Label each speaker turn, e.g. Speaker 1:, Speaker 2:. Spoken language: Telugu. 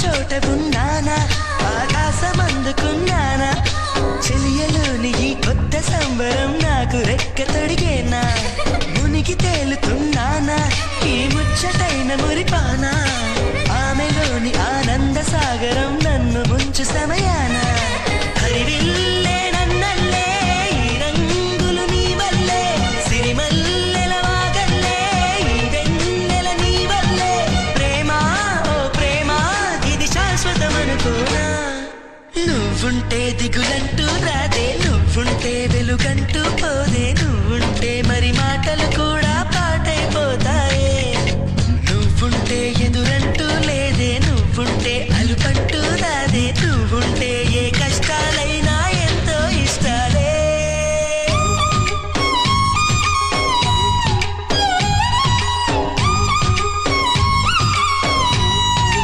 Speaker 1: చోట ఉన్నానా ఆకాశం అందుకున్నానా చెలియలోని ఈ కొత్త సంబరం నాకు రెక్క తొడిగేనా మునిగి తేలుతున్నానా ఈ ముచ్చటైన మురిపానా ఆమెలోని ఆనంద సాగరం నన్ను ముంచు సమయాన హరివిల్లే నన్నల్లే ఈ రంగులు నీ వల్లే సిరిమల్లెల వాగల్లే ఈ వెన్నెల నీ వల్లే ప్రేమ ఓ ప్రేమ ఇది శాశ్వతమనుకోనా నువ్వుంటే దిగులంటూ రాదే నువ్వుంటే వెలుగంటూ పోదే నువ్వుంటే